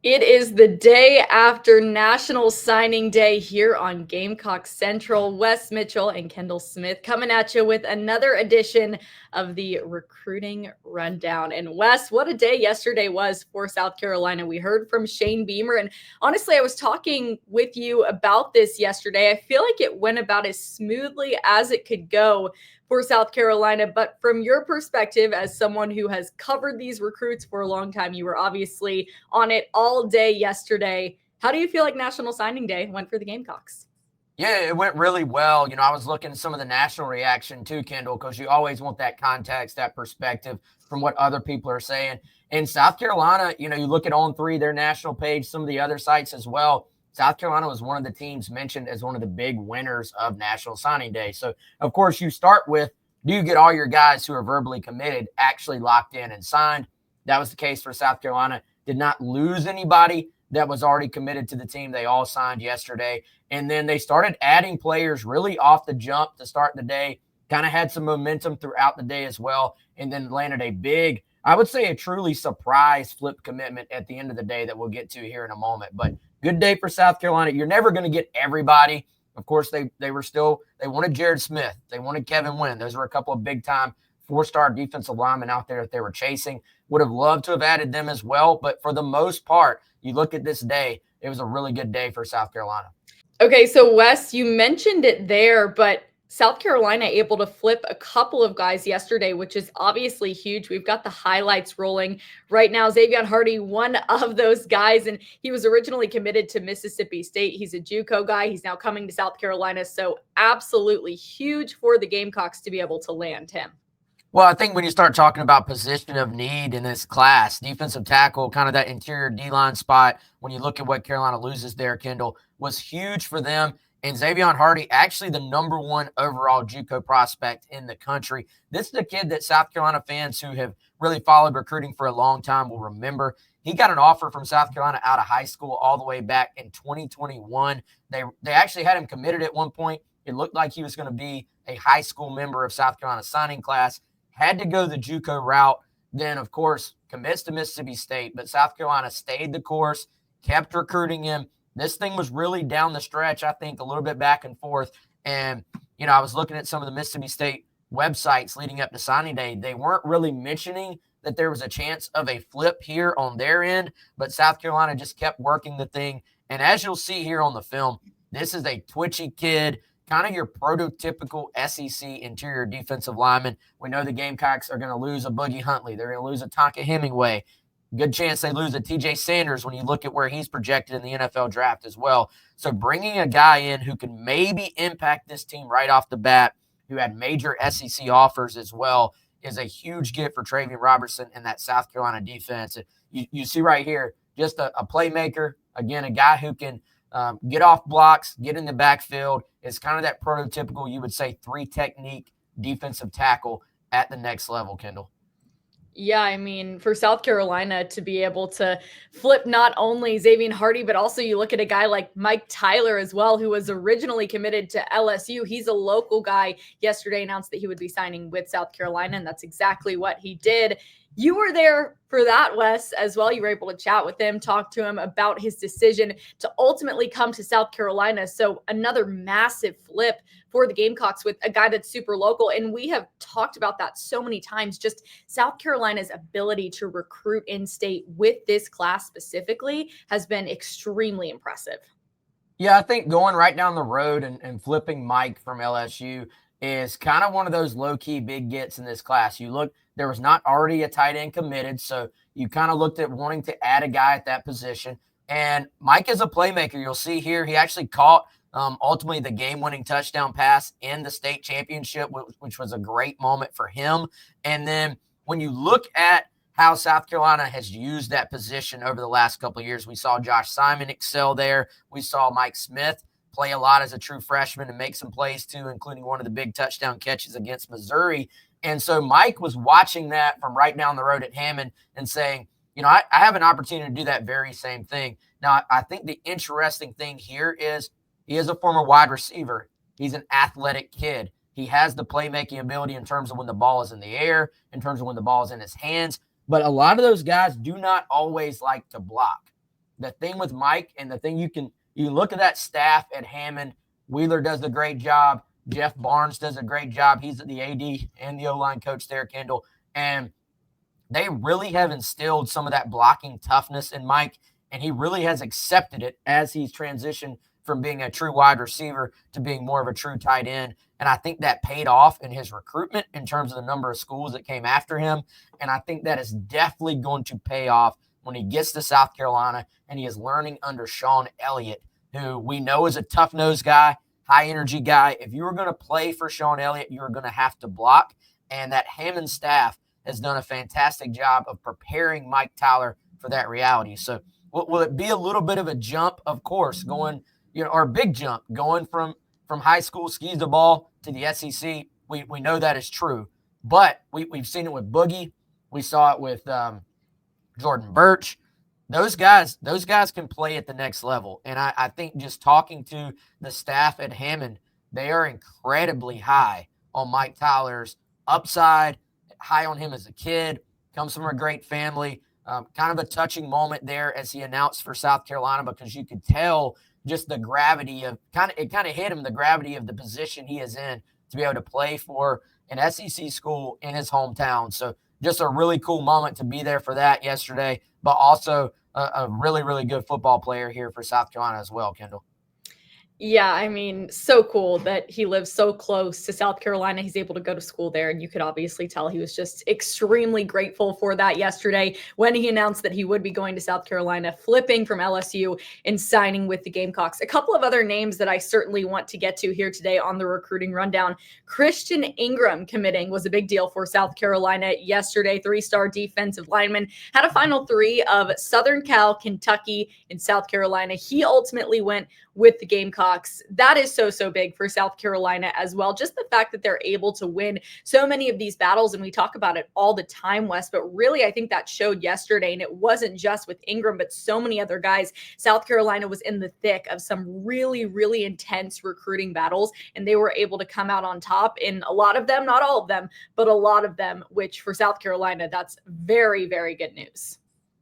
It is the day after National Signing Day here on Gamecock Central. Wes Mitchell and Kendall Smith coming at you with another edition of the recruiting rundown. And Wes, what a day yesterday was for South Carolina. We heard from Shane Beamer. And honestly, I was talking with you about this yesterday. I feel like it went about as smoothly as it could go for South Carolina. But from your perspective, as someone who has covered these recruits for a long time, you were obviously on it all day yesterday. How do you feel like National Signing Day went for the Gamecocks? Yeah, it went really well. I was looking at some of the national reaction too, Kendall, because you always want that context, that perspective from what other people are saying. In South Carolina, you look at On3, their national page, some of the other sites as well. South Carolina was one of the teams mentioned as one of the big winners of National Signing Day. So, of course, you start with, do you get all your guys who are verbally committed actually locked in and signed? That was the case for South Carolina. Did not lose anybody that was already committed to the team. They all signed yesterday. And then they started adding players really off the jump to start the day, kind of had some momentum throughout the day as well, and then landed a big, I would say a truly surprise flip commitment at the end of the day that we'll get to here in a moment. But good day for South Carolina. You're never going to get everybody. Of course, they wanted Jared Smith. They wanted Kevin Wynn. Those were a couple of big-time four-star defensive linemen out there that they were chasing. Would have loved to have added them as well. But for the most part, you look at this day, it was a really good day for South Carolina. Okay, so Wes, you mentioned it there, but South Carolina able to flip a couple of guys yesterday, which is obviously huge. We've got the highlights rolling right now. Zavon Hardy, one of those guys, and he was originally committed to Mississippi State. He's a JUCO guy. He's now coming to South Carolina. So absolutely huge for the Gamecocks to be able to land him. Well, I think when you start talking about position of need in this class, defensive tackle, kind of that interior D-line spot, when you look at what Carolina loses there, Kendall, was huge for them. And Zavon Hardy, actually the number one overall JUCO prospect in the country. This is a kid that South Carolina fans who have really followed recruiting for a long time will remember. He got an offer from South Carolina out of high school all the way back in 2021. They actually had him committed at one point. It looked like he was going to be a high school member of South Carolina's signing class. Had to go the JUCO route, then, of course, commits to Mississippi State. But South Carolina stayed the course, kept recruiting him. This thing was really down the stretch, I think, a little bit back and forth. And, I was looking at some of the Mississippi State websites leading up to signing day. They weren't really mentioning that there was a chance of a flip here on their end, but South Carolina just kept working the thing. And as you'll see here on the film, this is a twitchy kid, kind of your prototypical SEC interior defensive lineman. We know the Gamecocks are going to lose a Boogie Huntley. They're going to lose a Tonka Hemingway. Good chance they lose a TJ Sanders when you look at where he's projected in the NFL draft as well. So bringing a guy in who can maybe impact this team right off the bat, who had major SEC offers as well, is a huge gift for Travian Robertson and that South Carolina defense. You see right here, just a playmaker, again, a guy who can get off blocks, get in the backfield. It's kind of that prototypical, you would say, three technique defensive tackle at the next level, Kendall. Yeah, I mean, for South Carolina to be able to flip not only Zavon Hardy, but also you look at a guy like Mike Tyler as well, who was originally committed to LSU. He's a local guy. Yesterday announced that he would be signing with South Carolina, and that's exactly what he did. You were there for that, Wes, as well. You were able to chat with him, talk to him about his decision to ultimately come to South Carolina. So another massive flip for the Gamecocks with a guy that's super local. And we have talked about that so many times, just South Carolina's ability to recruit in state with this class specifically has been extremely impressive. Yeah, I think going right down the road and flipping Mike from LSU is kind of one of those low-key big gets in this class. You look, there was not already a tight end committed, so you kind of looked at wanting to add a guy at that position. And Mike is a playmaker. You'll see here he actually caught ultimately the game-winning touchdown pass in the state championship, which was a great moment for him. And then when you look at how South Carolina has used that position over the last couple of years, we saw Josh Simon excel there. We saw Mike Smith play a lot as a true freshman and make some plays too, including one of the big touchdown catches against Missouri. And so Mike was watching that from right down the road at Hammond and saying, I have an opportunity to do that very same thing. Now, I think the interesting thing here is he is a former wide receiver. He's an athletic kid. He has the playmaking ability in terms of when the ball is in the air, in terms of when the ball is in his hands. But a lot of those guys do not always like to block. the thing with Mike and the thing you look at that staff at Hammond. Wheeler does a great job. Jeff Barnes does a great job. He's the AD and the O-line coach there, Kendall. And they really have instilled some of that blocking toughness in Mike, and he really has accepted it as he's transitioned from being a true wide receiver to being more of a true tight end. And I think that paid off in his recruitment in terms of the number of schools that came after him. And I think that is definitely going to pay off when he gets to South Carolina and he is learning under Sean Elliott, who we know is a tough-nosed guy, high-energy guy. If you were going to play for Sean Elliott, you were going to have to block. And that Hammond staff has done a fantastic job of preparing Mike Tyler for that reality. So will it be a little bit of a jump? Of course, going, or a big jump going from high school skis the ball to the SEC. We know that is true, but we've seen it with Boogie. We saw it with Jordan Birch. Those guys can play at the next level. And I think just talking to the staff at Hammond, they are incredibly high on Mike Tyler's upside, high on him as a kid, comes from a great family. Kind of a touching moment there as he announced for South Carolina, because you could tell just the gravity of it kind of hit him, the gravity of the position he is in to be able to play for an SEC school in his hometown. So just a really cool moment to be there for that yesterday, but also a really, really good football player here for South Carolina as well, Kendall. Yeah, I mean, so cool that he lives so close to South Carolina. He's able to go to school there, and you could obviously tell he was just extremely grateful for that yesterday when he announced that he would be going to South Carolina, flipping from LSU and signing with the Gamecocks. A couple of other names that I certainly want to get to here today on the recruiting rundown. Christian Ingram committing was a big deal for South Carolina yesterday. 3-star defensive lineman, had a final 3 of Southern Cal, Kentucky, and South Carolina. He ultimately went with the Gamecocks. That is so big for South Carolina as well. Just the fact that they're able to win so many of these battles, and we talk about it all the time, Wes, but really I think that showed yesterday, and it wasn't just with Ingram, but so many other guys. South Carolina was in the thick of some really intense recruiting battles, and they were able to come out on top in a lot of them, not all of them, but a lot of them, which for South Carolina, that's very good news.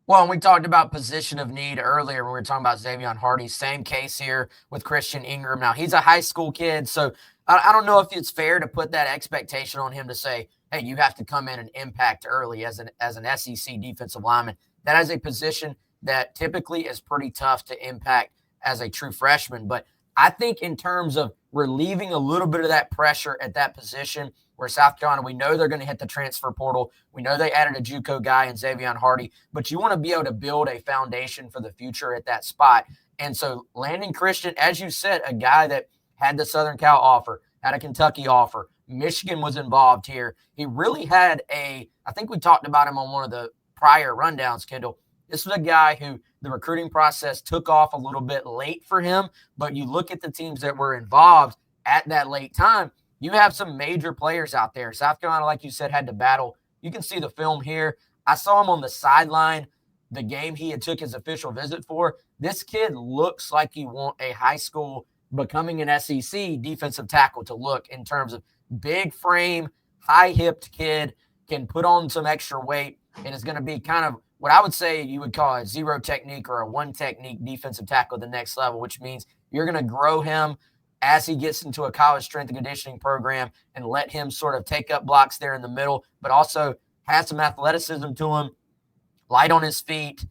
Well, we talked about position of need earlier when we were talking about Zavon Hardy. Same case here with Christian Ingram. Now, he's a high school kid, so I don't know if it's fair to put that expectation on him to say, hey, you have to come in and impact early as an SEC defensive lineman. That is a position that typically is pretty tough to impact as a true freshman. But I think in terms of relieving a little bit of that pressure at that position, where South Carolina, we know they're going to hit the transfer portal. We know they added a JUCO guy in Zavon Hardy, but you want to be able to build a foundation for the future at that spot. And so landing Christian, as you said, a guy that had the Southern Cal offer, had a Kentucky offer, Michigan was involved here. He really had I think we talked about him on one of the prior rundowns, Kendall. This was a guy who the recruiting process took off a little bit late for him, but you look at the teams that were involved at that late time, you have some major players out there. South Carolina, like you said, had to battle. You can see the film here. I saw him on the sideline, the game he had took his official visit for. This kid looks like he want a high school becoming an SEC defensive tackle to look, in terms of big frame, high-hipped kid, can put on some extra weight, and is going to be kind of what I would say you would call a zero technique or a one technique defensive tackle at the next level, which means you're going to grow him as he gets into a college strength and conditioning program and let him sort of take up blocks there in the middle, but also has some athleticism to him, light on his feet,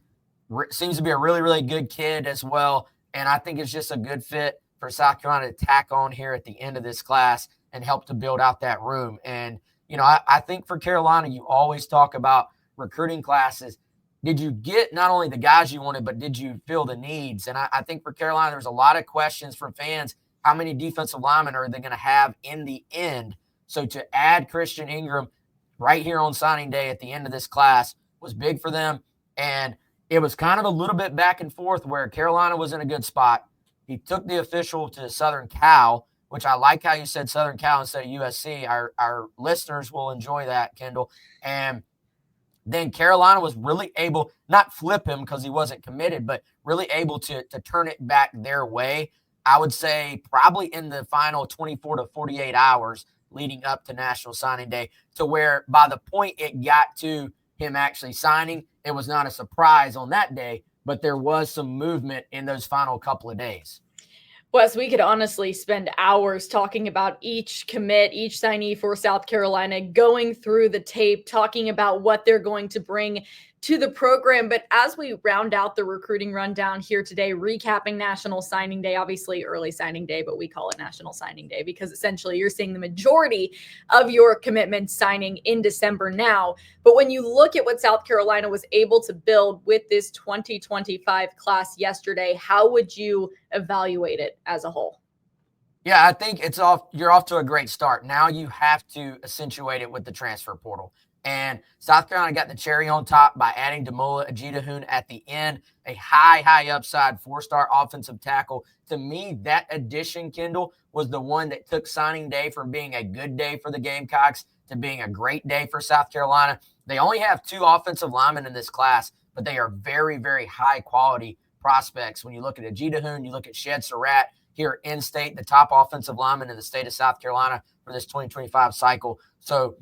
seems to be a really good kid as well. And I think it's just a good fit for South Carolina to tack on here at the end of this class and help to build out that room. And, I think for Carolina, you always talk about recruiting classes. Did you get not only the guys you wanted, but did you fill the needs? And I think for Carolina, there's a lot of questions from fans. How many defensive linemen are they going to have in the end? So to add Christian Ingram right here on signing day at the end of this class was big for them. And it was kind of a little bit back and forth where Carolina was in a good spot. He took the official to Southern Cal, which I like how you said Southern Cal instead of USC. Our listeners will enjoy that, Kendall. And then Carolina was really able, not flip him because he wasn't committed, but really able to turn it back their way. I would say probably in the final 24 to 48 hours leading up to National Signing Day, to where by the point it got to him actually signing, it was not a surprise on that day but there was some movement in those final couple of days. Wes, we could honestly spend hours talking about each commit, each signee for South Carolina, going through the tape, talking about what they're going to bring to the program. But as we round out the recruiting rundown here today, recapping National Signing Day, obviously early signing day, but we call it National Signing Day because essentially you're seeing the majority of your commitments signing in December now. But when you look at what South Carolina was able to build with this 2025 class yesterday, how would you evaluate it as a whole? Yeah, I think you're off to a great start. Now you have to accentuate it with the transfer portal. And South Carolina got the cherry on top by adding Damola Ajitahun at the end, a high upside 4-star offensive tackle. To me, that addition, Kendall, was the one that took signing day from being a good day for the Gamecocks to being a great day for South Carolina. They only have 2 offensive linemen in this class, but they are very high quality prospects. When you look at Ajitahun, you look at Shed Surratt here in state, the top offensive lineman in the state of South Carolina for this 2025 cycle. So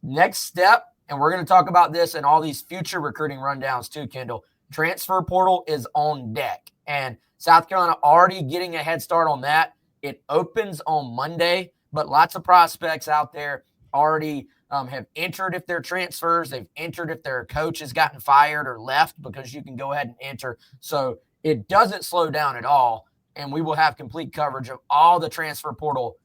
next step, and we're going to talk about this in all these future recruiting rundowns too, Kendall, transfer portal is on deck. And South Carolina already getting a head start on that. It opens on Monday, but lots of prospects out there already have entered if they're transfers. They've entered if their coach has gotten fired or left, because you can go ahead and enter. So it doesn't slow down at all. And we will have complete coverage of all the transfer portal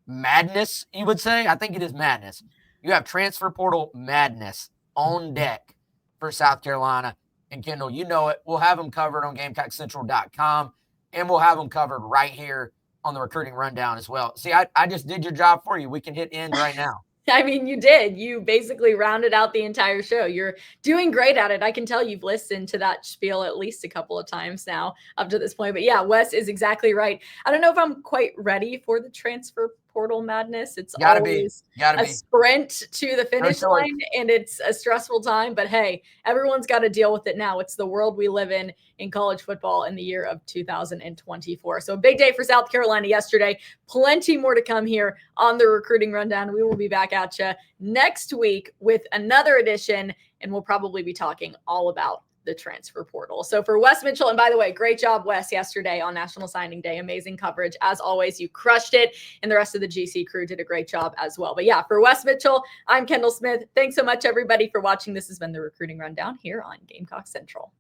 madness, you would say. I think it is madness. You have transfer portal madness on deck for South Carolina. And Kendall, you know it. We'll have them covered on GamecockCentral.com, and we'll have them covered right here on the recruiting rundown as well. See, I just did your job for you. We can hit end right now. I mean, you did. You basically rounded out the entire show. You're doing great at it. I can tell you've listened to that spiel at least a couple of times now up to this point. But yeah, Wes is exactly right. I don't know if I'm quite ready for the transfer portal madness. It's always a sprint to the finish line, and it's a stressful time. But hey, everyone's got to deal with it now. It's the world we live in college football in the year of 2024. So a big day for South Carolina yesterday. Plenty more to come here on the recruiting rundown. We will be back at you next week with another edition, and we'll probably be talking all about the transfer portal. So for Wes Mitchell, and by the way, great job, Wes, yesterday on National Signing Day. Amazing coverage. As always, you crushed it, and the rest of the GC crew did a great job as well. But yeah, for Wes Mitchell, I'm Kendall Smith. Thanks so much, everybody, for watching. This has been the Recruiting Rundown here on Gamecock Central.